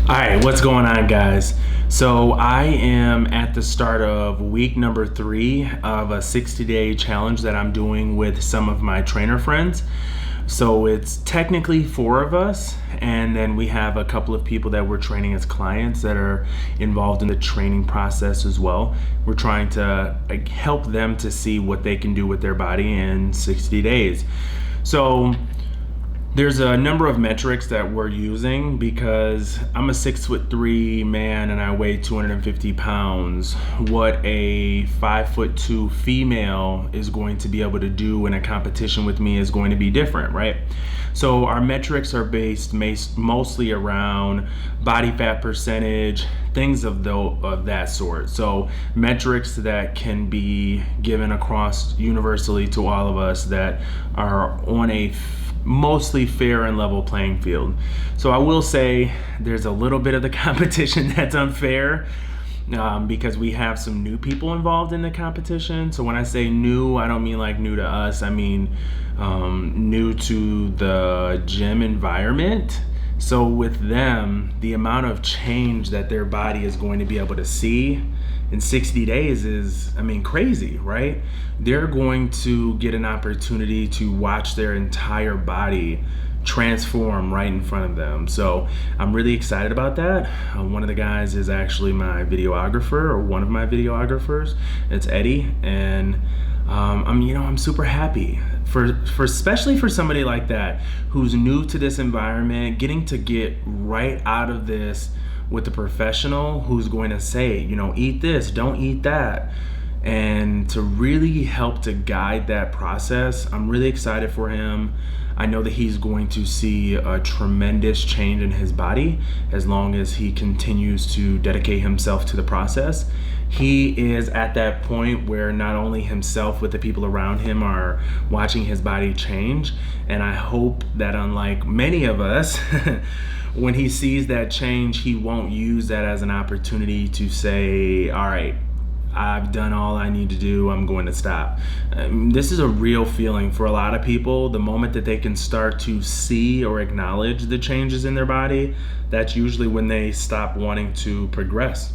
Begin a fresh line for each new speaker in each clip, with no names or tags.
All right, what's going on, guys? So I am at the start of week number 3 of a 60-day challenge that I'm doing with some of my trainer friends. So it's technically 4 of us, and then we have a couple of people that we're training as clients that are involved in the training process as well. We're trying to help them to see what they can do with their body in 60 days. So there's a number of metrics that we're using because I'm a 6'3" man and I weigh 250 pounds. What a 5'2" female is going to be able to do in a competition with me is going to be different, right? So our metrics are based mostly around body fat percentage, things of that sort. So metrics that can be given across universally to all of us that are on a mostly fair and level playing field. So I will say there's a little bit of the competition that's unfair because we have some new people involved in the competition. So when I say new, I don't mean like new to us. I mean new to the gym environment. So with them, the amount of change that their body is going to be able to see in 60 days is, crazy, right? They're going to get an opportunity to watch their entire body transform right in front of them. So I'm really excited about that. One of the guys is actually my videographer, or one of my videographers. It's Eddie, and I'm super happy for especially for somebody like that who's new to this environment, getting to get right out of this with a professional who's going to say, eat this, don't eat that, and to really help to guide that process. I'm really excited for him. I know that he's going to see a tremendous change in his body as long as he continues to dedicate himself to the process. He is at that point where not only himself, but the people around him are watching his body change. And I hope that, unlike many of us, when he sees that change, he won't use that as an opportunity to say, all right, I've done all I need to do, I'm going to stop. This is a real feeling for a lot of people. The moment that they can start to see or acknowledge the changes in their body, that's usually when they stop wanting to progress.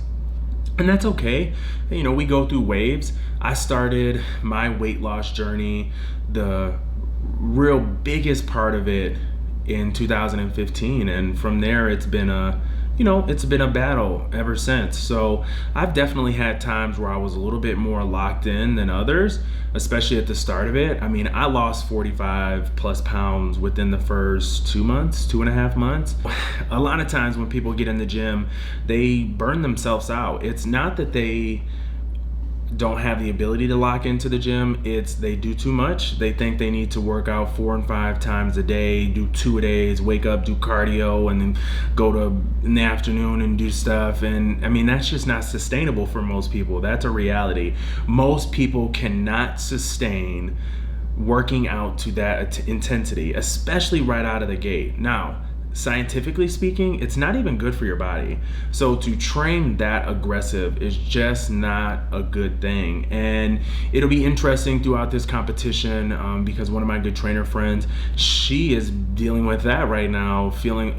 And that's okay. We go through waves. I started my weight loss journey, the real biggest part of it, in 2015, and from there it's been a battle ever since. So I've definitely had times where I was a little bit more locked in than others, especially at the start of it. I lost 45 plus pounds within the first 2.5 months. A lot of times when people get in the gym, they burn themselves out. It's not that they don't have the ability to lock into the gym, it's they do too much. They think they need to work out 4 and 5 times a day, do 2 a days, wake up, do cardio, and then go to in the afternoon and do stuff. And that's just not sustainable for most people. That's a reality. Most people cannot sustain working out to that intensity, especially right out of the gate. Now, scientifically speaking, it's not even good for your body. So to train that aggressive is just not a good thing. And it'll be interesting throughout this competition because one of my good trainer friends, she is dealing with that right now, feeling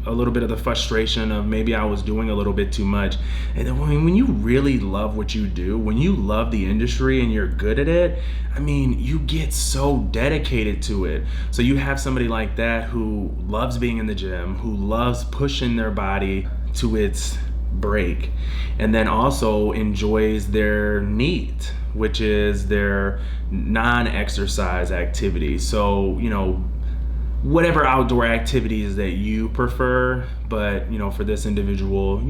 a little bit of the frustration of maybe I was doing a little bit too much. And then when you really love what you do, when you love the industry and you're good at it, you get so dedicated to it. So you have somebody like that who loves being in the gym, who loves pushing their body to its break, and then also enjoys their NEAT, which is their non-exercise activity. So, whatever outdoor activities that you prefer, but for this individual,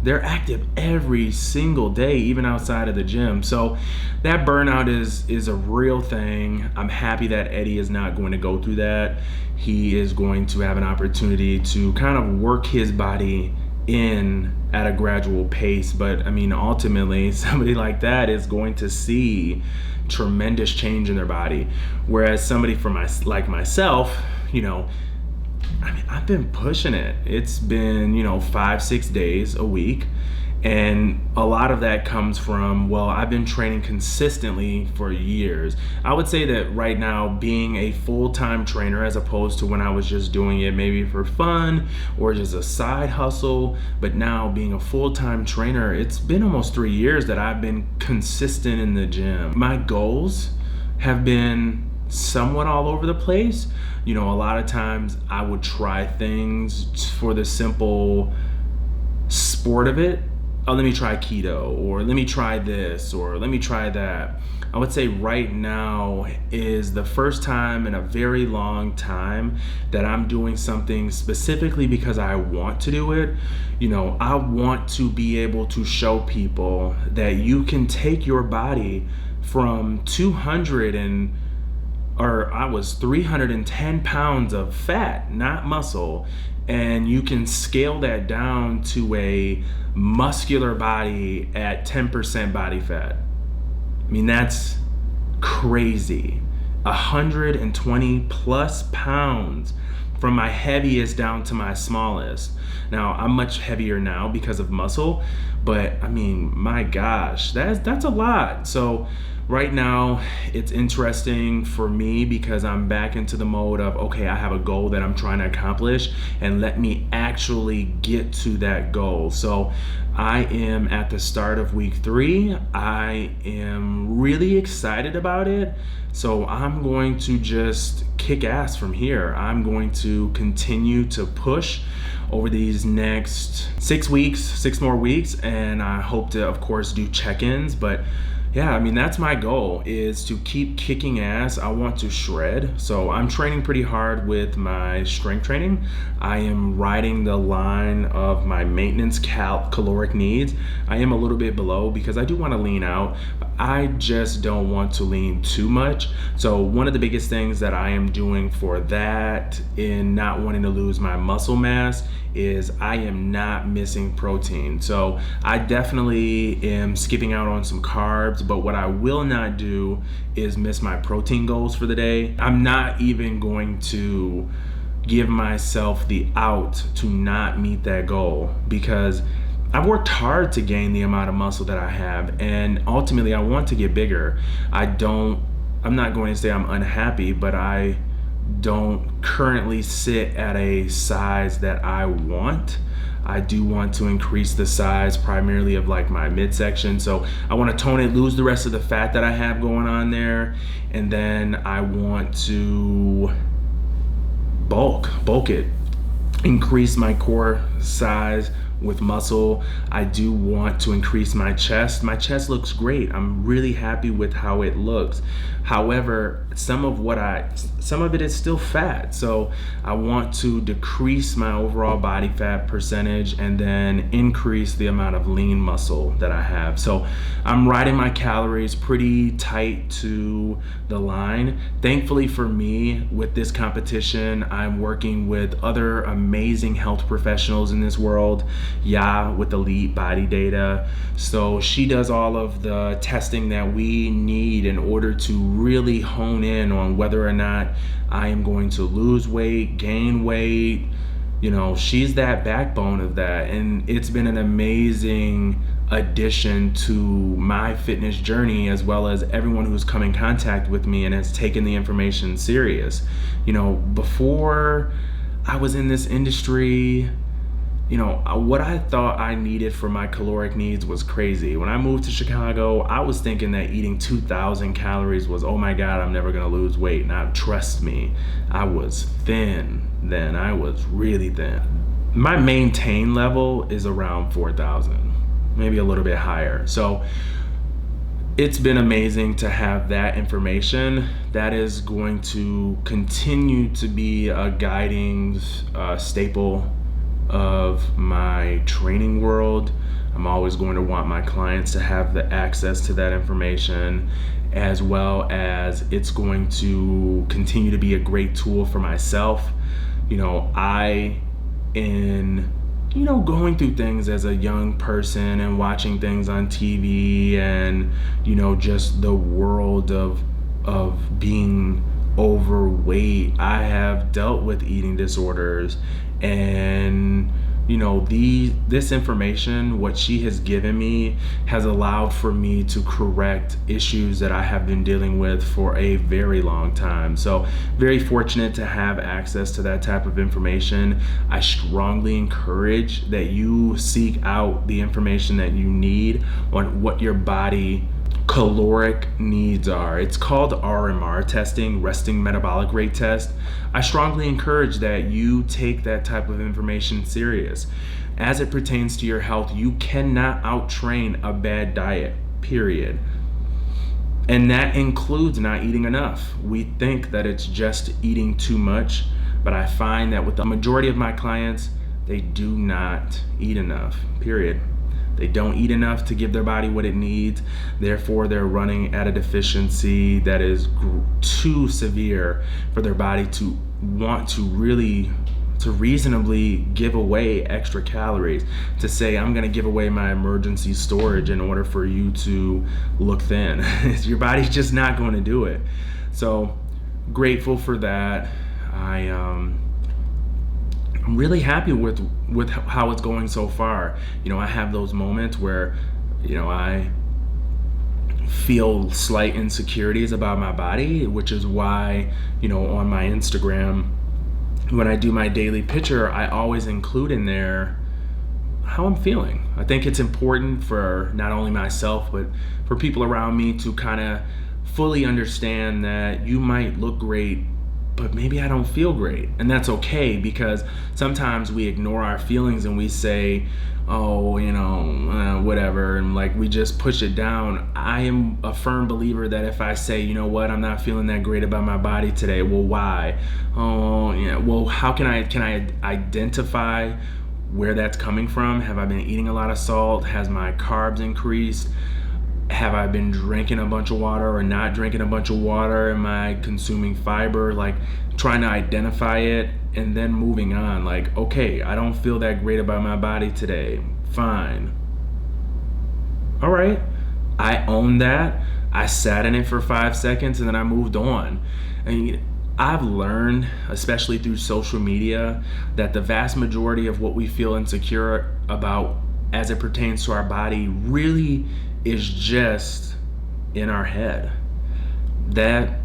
they're active every single day, even outside of the gym. So that burnout is a real thing. I'm happy that Eddie is not going to go through that. He is going to have an opportunity to kind of work his body in at a gradual pace. But ultimately, somebody like that is going to see tremendous change in their body, whereas somebody like myself, I've been pushing it. It's been 5-6 days a week, And a lot of that comes from, well, I've been training consistently for years. I would say that right now, being a full-time trainer, as opposed to when I was just doing it maybe for fun or just a side hustle, but now being a full-time trainer, it's been almost 3 years that I've been consistent in the gym. My goals have been somewhat all over the place. A lot of times I would try things for the simple sport of it. Oh, let me try keto, or let me try this, or let me try that. I would say right now is the first time in a very long time that I'm doing something specifically because I want to do it. I want to be able to show people that you can take your body from 310 pounds of fat, not muscle, and you can scale that down to a muscular body at 10% body fat. I mean, that's crazy. 120 plus pounds from my heaviest down to my smallest. Now, I'm much heavier now because of muscle, but I mean, my gosh, that's a lot. So right now, it's interesting for me because I'm back into the mode of, okay, I have a goal that I'm trying to accomplish, and let me actually get to that goal. So I am at the start of week 3. I am really excited about it. So I'm going to just kick ass from here. I'm going to continue to push over these next 6 more weeks, and I hope to, of course, do check-ins. But yeah, I mean, that's my goal, is to keep kicking ass. I want to shred. So I'm training pretty hard with my strength training. I am riding the line of my maintenance caloric needs. I am a little bit below because I do want to lean out. I just don't want to lean too much. So one of the biggest things that I am doing for that, in not wanting to lose my muscle mass, is I am not missing protein. So I definitely am skipping out on some carbs, but what I will not do is miss my protein goals for the day. I'm not even going to give myself the out to not meet that goal, because I've worked hard to gain the amount of muscle that I have, and ultimately I want to get bigger. I'm not going to say I'm unhappy, but I don't currently sit at a size that I want. I do want to increase the size primarily of like my midsection. So I want to tone it, lose the rest of the fat that I have going on there. And then I want to bulk it, increase my core size with muscle. I do want to increase my chest. My chest looks great. I'm really happy with how it looks. However, some of it is still fat. So I want to decrease my overall body fat percentage and then increase the amount of lean muscle that I have. So I'm riding my calories pretty tight to the line. Thankfully for me, with this competition, I'm working with other amazing health professionals in this world. With Elite Body Data. So she does all of the testing that we need in order to really hone in on whether or not I am going to lose weight, gain weight. She's that backbone of that, and it's been an amazing addition to my fitness journey, as well as everyone who's come in contact with me and has taken the information serious. Before I was in this industry, what I thought I needed for my caloric needs was crazy. When I moved to Chicago, I was thinking that eating 2,000 calories was, oh my God, I'm never gonna lose weight. Now, trust me, I was thin then. I was really thin. My maintain level is around 4,000, maybe a little bit higher. So it's been amazing to have that information. That is going to continue to be a guiding staple of my training world. I'm always going to want my clients to have the access to that information, as well as it's going to continue to be a great tool for myself. Going through things as a young person and watching things on TV and, just the world of being overweight. I have dealt with eating disorders and this information, what she has given me, has allowed for me to correct issues that I have been dealing with for a very long time. So very fortunate to have access to that type of information. I strongly encourage that you seek out the information that you need on what your body caloric needs are. It's called RMR testing, resting metabolic rate test. I strongly encourage that you take that type of information serious. As it pertains to your health, you cannot outtrain a bad diet, period. And that includes not eating enough. We think that it's just eating too much, but I find that with the majority of my clients, they do not eat enough, period. They don't eat enough to give their body what it needs. Therefore, they're running at a deficiency that is too severe for their body to want to reasonably give away extra calories, to say, I'm gonna give away my emergency storage in order for you to look thin. Your body's just not going to do it. So grateful for that. I'm really happy with how it's going so far. I have those moments where, I feel slight insecurities about my body, which is why, on my Instagram, when I do my daily picture, I always include in there how I'm feeling. I think it's important for not only myself, but for people around me to kind of fully understand that you might look great, but maybe I don't feel great. And that's okay, because sometimes we ignore our feelings and we say, oh, whatever, and we just push it down. I am a firm believer that if I say, what, I'm not feeling that great about my body today, well, why? Oh, yeah, well, how can I identify where that's coming from? Have I been eating a lot of salt? Has my carbs increased? Have I been drinking a bunch of water or not drinking a bunch of water? Am I consuming fiber? Trying to identify it and then moving on. Okay, I don't feel that great about my body today. Fine. All right. I own that. I sat in it for 5 seconds and then I moved on. I've learned, especially through social media, that the vast majority of what we feel insecure about as it pertains to our body really is just in our head. That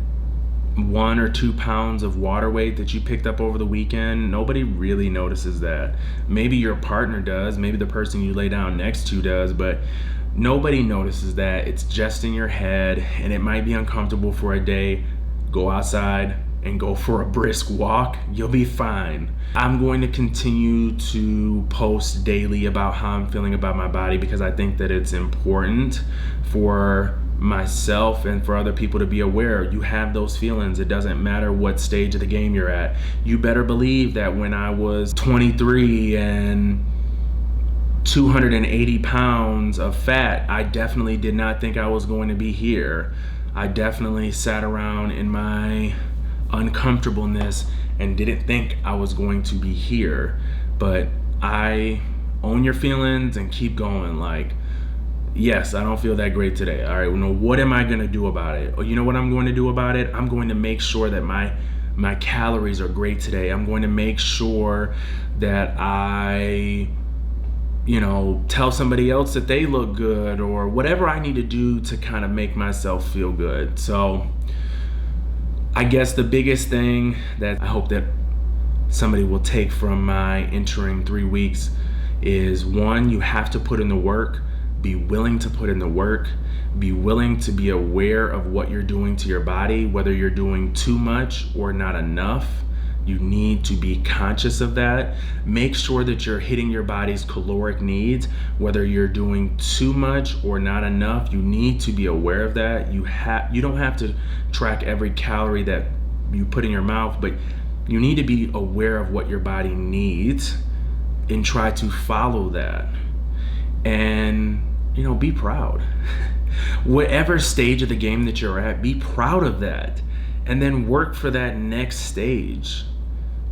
1 or 2 pounds of water weight that you picked up over the weekend, nobody really notices that. Maybe your partner does, maybe the person you lay down next to does, but nobody notices that. It's just in your head, and it might be uncomfortable for a day. Go outside and go for a brisk walk. You'll be fine. I'm going to continue to post daily about how I'm feeling about my body, because I think that it's important for myself and for other people to be aware. You have those feelings. It doesn't matter what stage of the game you're at. You better believe that when I was 23 and 280 pounds of fat, I definitely did not think I was going to be here. I definitely sat around in my uncomfortableness and didn't think I was going to be here. But I own your feelings and keep going. Yes, I don't feel that great today. All right, well, what am I gonna do about it? Or you know what I'm going to do about it? I'm going to make sure that my calories are great today. I'm going to make sure that I tell somebody else that they look good, or whatever I need to do to kind of make myself feel good. So I guess the biggest thing that I hope that somebody will take from my entering 3 weeks is, 1, you have to put in the work. Be willing to put in the work. Be willing to be aware of what you're doing to your body, whether you're doing too much or not enough. You need to be conscious of that. Make sure that you're hitting your body's caloric needs, whether you're doing too much or not enough. You need to be aware of that. You don't have to track every calorie that you put in your mouth, but you need to be aware of what your body needs and try to follow that. And be proud. Whatever stage of the game that you're at, be proud of that. And then work for that next stage.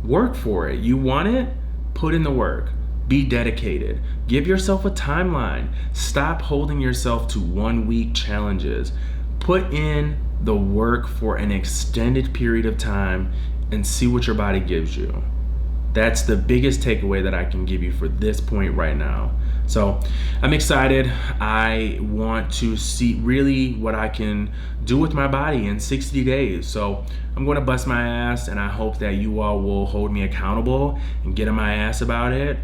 Work for it. You want it? Put in the work. Be dedicated. Give yourself a timeline. Stop holding yourself to 1 week challenges. Put in the work for an extended period of time and see what your body gives you. That's the biggest takeaway that I can give you for this point right now. So I'm excited. I want to see really what I can do with my body in 60 days. So I'm going to bust my ass, and I hope that you all will hold me accountable and get on my ass about it.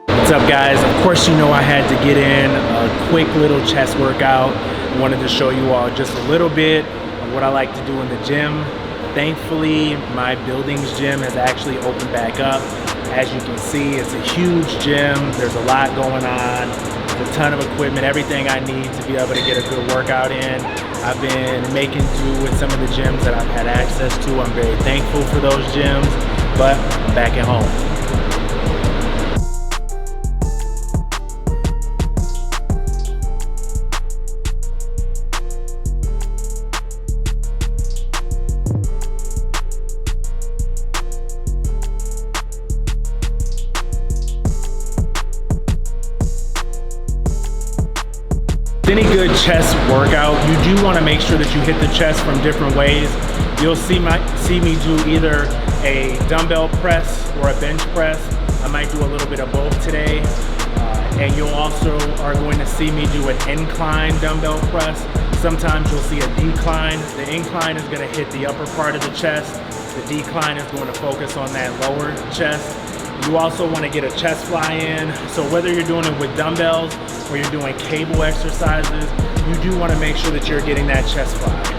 What's up, guys? Of course, you know I had to get in a quick little chest workout. I wanted to show you all just a little bit of what I like to do in the gym. Thankfully, my building's gym has actually opened back up. As you can see, it's a huge gym. There's a lot going on. There's a ton of equipment, everything I need to be able to get a good workout in. I've been making do with some of the gyms that I've had access to. I'm very thankful for those gyms, but I'm back at home. Any good chest workout, you do want to make sure that you hit the chest from different ways. You'll see me do either a dumbbell press or a bench press. I might do a little bit of both today. And you'll also are going to see me do an incline dumbbell press. Sometimes you'll see a decline. The incline is going to hit the upper part of the chest. The decline is going to focus on that lower chest. You also want to get a chest fly in. So whether you're doing it with dumbbells or you're doing cable exercises, you do want to make sure that you're getting that chest fly.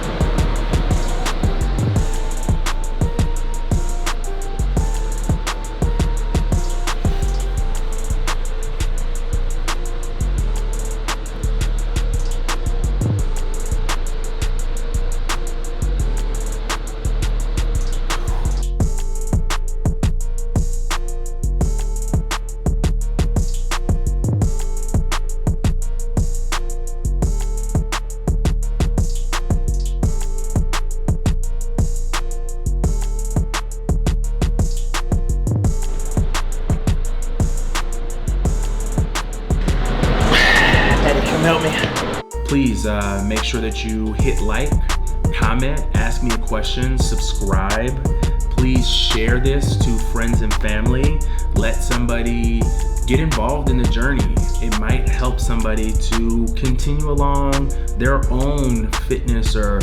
Help me. Please make sure that you hit like, comment, ask me a question, subscribe. Please share this to friends and family. Let somebody get involved in the journey. It might help somebody to continue along their own fitness or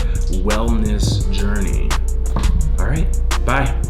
wellness journey. All right, bye.